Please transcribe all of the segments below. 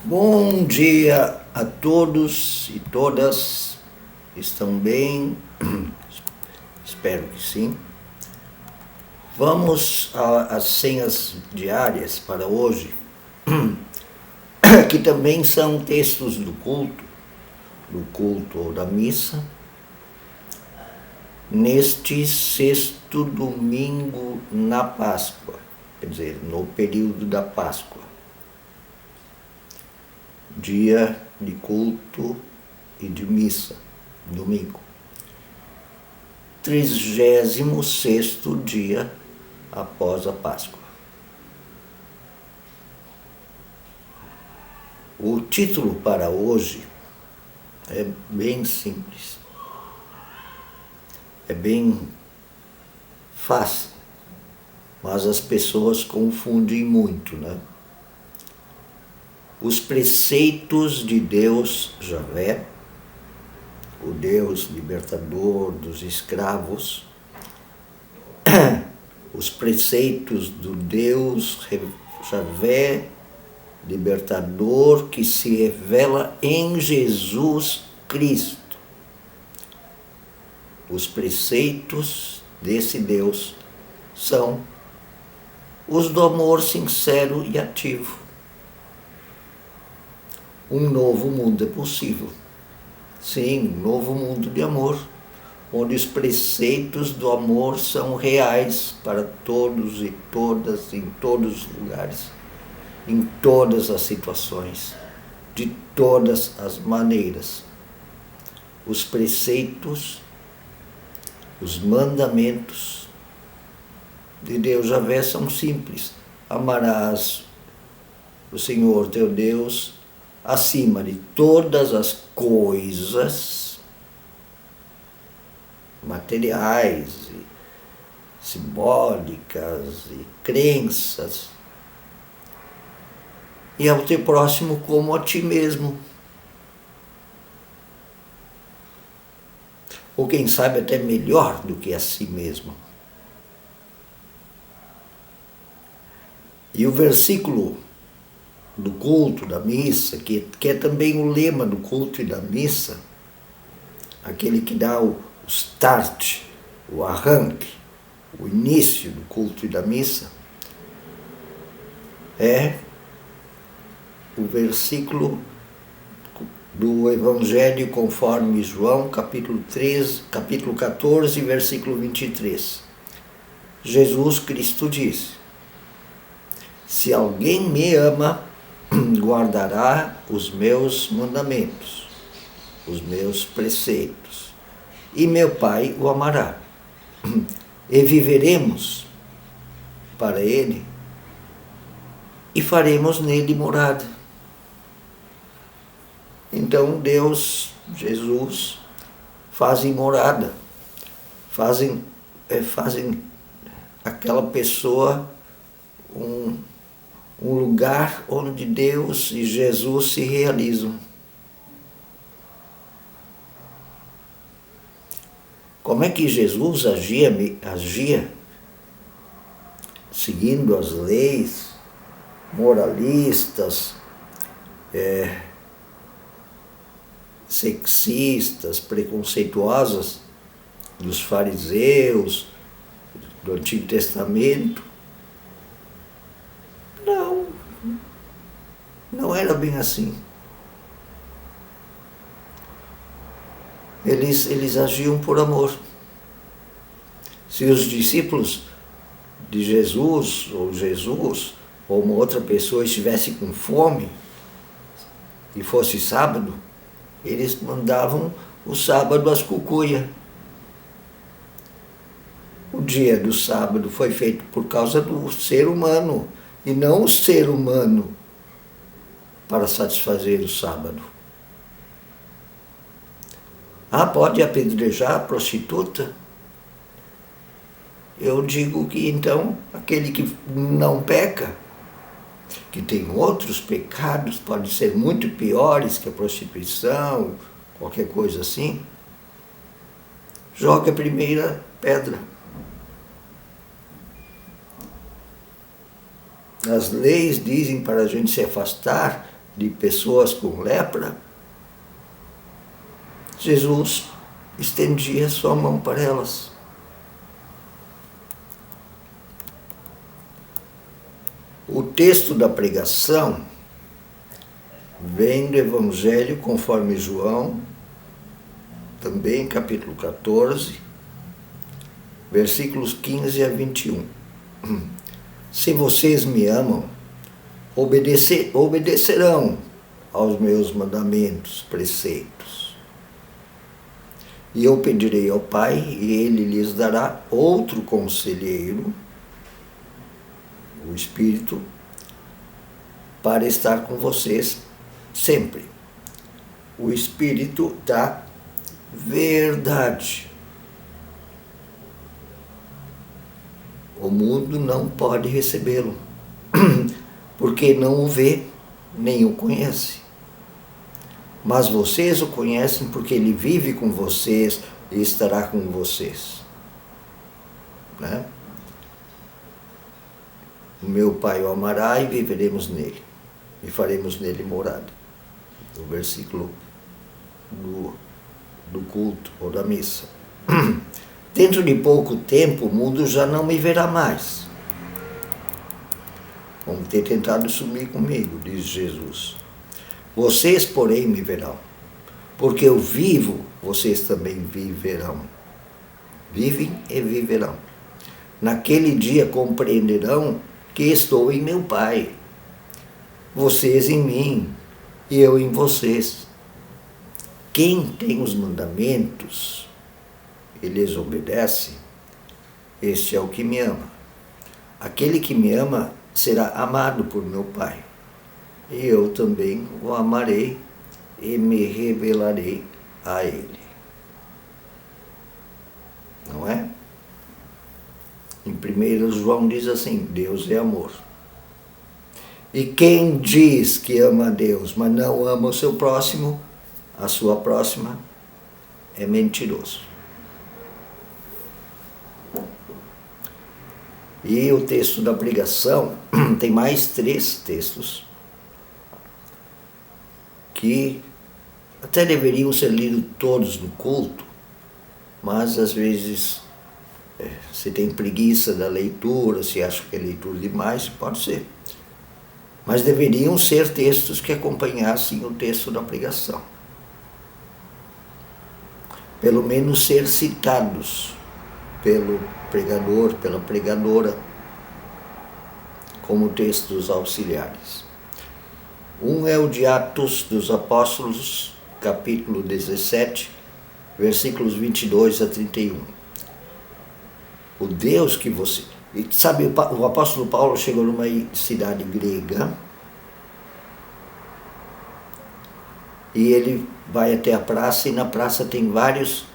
Bom dia a todos e todas. Estão bem? Espero que sim. Vamos às senhas diárias para hoje, que também são textos do culto ou da missa, neste sexto domingo na Páscoa, quer dizer, no período da Páscoa. Dia de culto e de missa, domingo. 36º dia após a Páscoa. O título para hoje é bem simples. É bem fácil, mas as pessoas confundem muito, né? Os preceitos de Deus Javé, o Deus libertador dos escravos, os preceitos do Deus Javé, libertador, que se revela em Jesus Cristo. Os preceitos desse Deus são os do amor sincero e ativo. Um novo mundo é possível. Sim, um novo mundo de amor, onde os preceitos do amor são reais para todos e todas, em todos os lugares, em todas as situações, de todas as maneiras. Os preceitos, os mandamentos de Deus Javé são simples. Amarás o Senhor teu Deus acima de todas as coisas materiais, e simbólicas e crenças, e ao teu próximo como a ti mesmo. Ou quem sabe até melhor do que a si mesmo. E o versículo do culto, da missa, que é também o lema do culto e da missa, aquele que dá o start, o arranque, o início do culto e da missa, é o versículo do Evangelho conforme João, capítulo 14, versículo 23. Jesus Cristo disse: se alguém me ama, guardará os meus mandamentos, os meus preceitos, e meu Pai o amará. E viveremos para ele e faremos nele morada. Então Deus, Jesus, fazem morada, fazem aquela pessoa um lugar onde Deus e Jesus se realizam. Como é que Jesus agia seguindo as leis moralistas, sexistas, preconceituosas dos fariseus, do Antigo Testamento? Não era bem assim. Eles agiam por amor. Se os discípulos de Jesus, ou uma outra pessoa estivesse com fome, e fosse sábado, eles mandavam o sábado às cucuia. O dia do sábado foi feito por causa do ser humano, e não o ser humano para satisfazer o sábado. Pode apedrejar a prostituta? Eu digo que então aquele que não peca, que tem outros pecados, podem ser muito piores que a prostituição, qualquer coisa assim, joga a primeira pedra. As leis dizem para a gente se afastar de pessoas com lepra, Jesus estendia sua mão para elas. O texto da pregação vem do Evangelho conforme João, também capítulo 14, versículos 15 a 21. Se vocês me amam, obedecerão aos meus mandamentos, preceitos. E eu pedirei ao Pai, e Ele lhes dará outro conselheiro, o Espírito, para estar com vocês sempre. O Espírito da verdade. O mundo não pode recebê-lo, porque não o vê, nem o conhece. Mas vocês o conhecem porque ele vive com vocês e estará com vocês. Né? O meu Pai o amará e viveremos nele, e faremos nele morada. O versículo do culto ou da missa. Dentro de pouco tempo o mundo já não me verá mais. Vão ter tentado sumir comigo, diz Jesus. Vocês, porém, me verão. Porque eu vivo, vocês também viverão. Vivem e viverão. Naquele dia compreenderão que estou em meu Pai. Vocês em mim e eu em vocês. Quem tem os mandamentos e lhes obedece, este é o que me ama. Aquele que me ama será amado por meu Pai. E eu também o amarei e me revelarei a ele. Não é? Em 1 João diz assim, Deus é amor. E quem diz que ama a Deus, mas não ama o seu próximo, a sua próxima, é mentiroso. E o texto da pregação tem mais 3 textos que até deveriam ser lidos todos no culto, mas às vezes se tem preguiça da leitura, se acha que é leitura demais, pode ser. Mas deveriam ser textos que acompanhassem o texto da pregação. Pelo menos ser citados pelo pregador, pela pregadora, como textos auxiliares. Um é o de Atos dos Apóstolos, capítulo 17, versículos 22 a 31. O Deus que você... E sabe, o apóstolo Paulo chegou numa cidade grega e ele vai até a praça, e na praça tem vários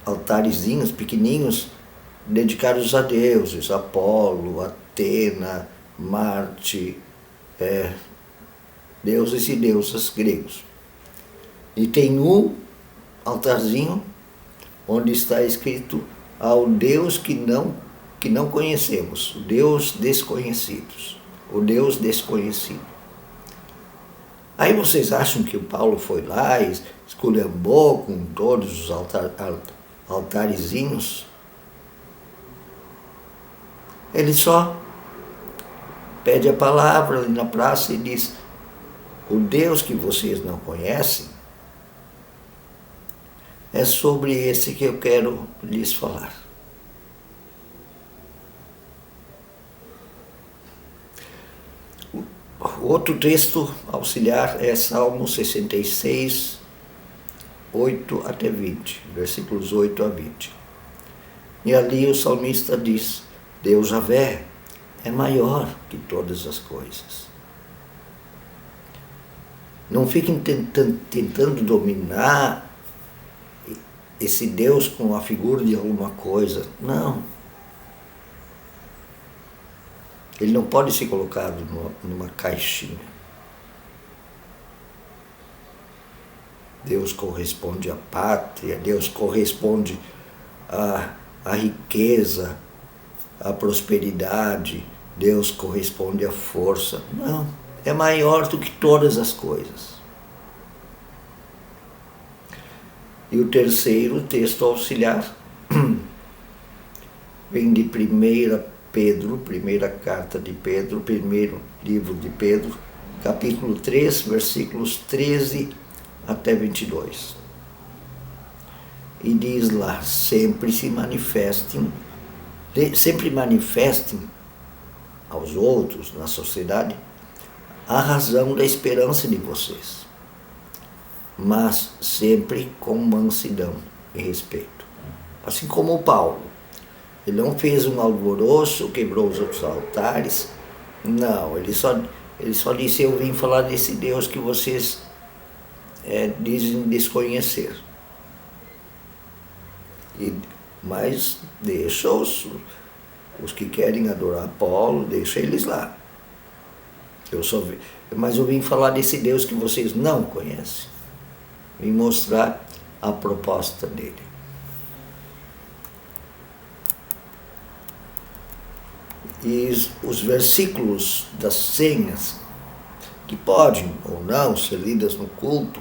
altarezinhos pequeninhos dedicados a deuses, Apolo, Atena, Marte, deuses e deusas gregos. E tem um altarzinho onde está escrito ao Deus que não conhecemos, o Deus desconhecidos, o Deus desconhecido. Aí vocês acham que o Paulo foi lá e esculhambou com todos os altarezinhos? Ele só pede a palavra ali na praça e diz, o Deus que vocês não conhecem, é sobre esse que eu quero lhes falar. O outro texto auxiliar é Salmo 66, 8 até 20, versículos 8 a 20. E ali o salmista diz, Deus Javé é maior que todas as coisas. Não fiquem tentando dominar esse Deus com a figura de alguma coisa. Não. Ele não pode ser colocado numa caixinha. Deus corresponde à pátria, Deus corresponde à riqueza, à prosperidade, Deus corresponde à força. Não, é maior do que todas as coisas. E o terceiro texto auxiliar vem de 1 Pedro, primeira carta de Pedro, primeiro livro de Pedro, capítulo 3, versículos 13 até 22. E diz lá, sempre manifestem aos outros, na sociedade, a razão da esperança de vocês, mas sempre com mansidão e respeito. Assim como o Paulo, ele não fez um alvoroço, quebrou os outros altares, não, ele só disse, eu vim falar desse Deus que vocês dizem desconhecer. Mas deixa os que querem adorar Apolo, deixa eles lá. Mas eu vim falar desse Deus que vocês não conhecem. Vim mostrar a proposta dele. E os versículos das senhas, que podem ou não ser lidas no culto,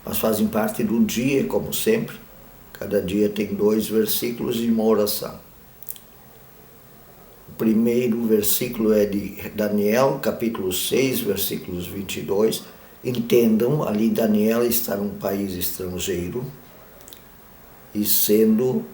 mas fazem parte do dia, como sempre. Cada dia tem 2 versículos e uma oração. O primeiro versículo é de Daniel, capítulo 6, versículos 22. Entendam, ali Daniel está num país estrangeiro e sendo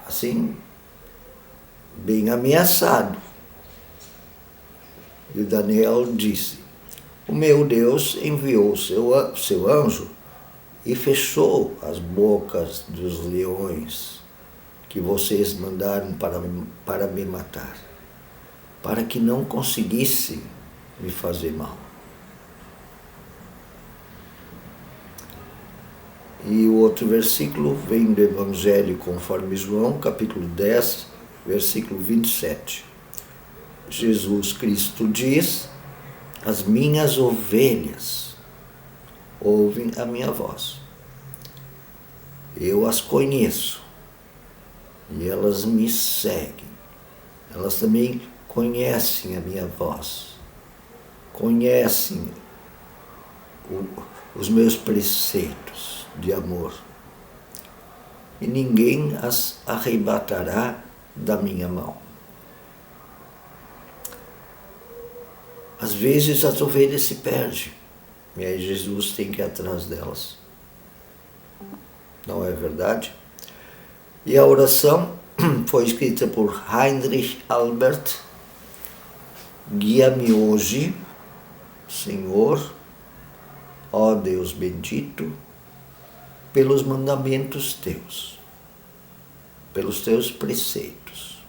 assim, bem ameaçado. E o Daniel disse, o meu Deus enviou seu anjo e fechou as bocas dos leões que vocês mandaram para me matar, para que não conseguissem me fazer mal. E o outro versículo vem do Evangelho conforme João, capítulo 10, versículo 27. Jesus Cristo diz, as minhas ovelhas ouvem a minha voz. Eu as conheço e elas me seguem. Elas também conhecem a minha voz, conhecem os meus preceitos de amor. E ninguém as arrebatará da minha mão. Às vezes as ovelhas se perdem. E aí Jesus tem que ir atrás delas. Não é verdade? E a oração foi escrita por Heinrich Albert. Guia-me hoje, Senhor, ó Deus bendito, pelos mandamentos teus, pelos teus preceitos.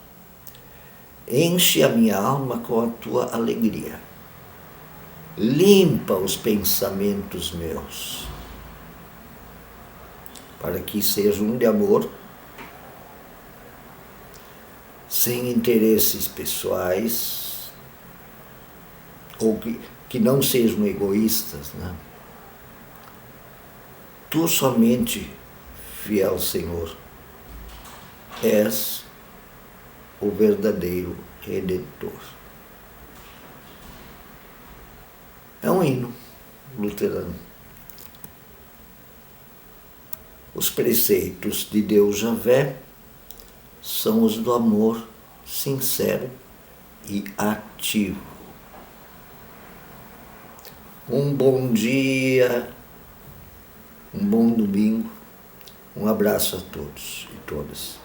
Enche a minha alma com a tua alegria. Limpa os pensamentos meus, para que sejam de amor, sem interesses pessoais, ou que não sejam egoístas, né? Tu somente, fiel Senhor, és o verdadeiro Redentor. É um hino luterano. Os preceitos de Deus Javé são os do amor sincero e ativo. Um bom dia, um bom domingo, um abraço a todos e todas.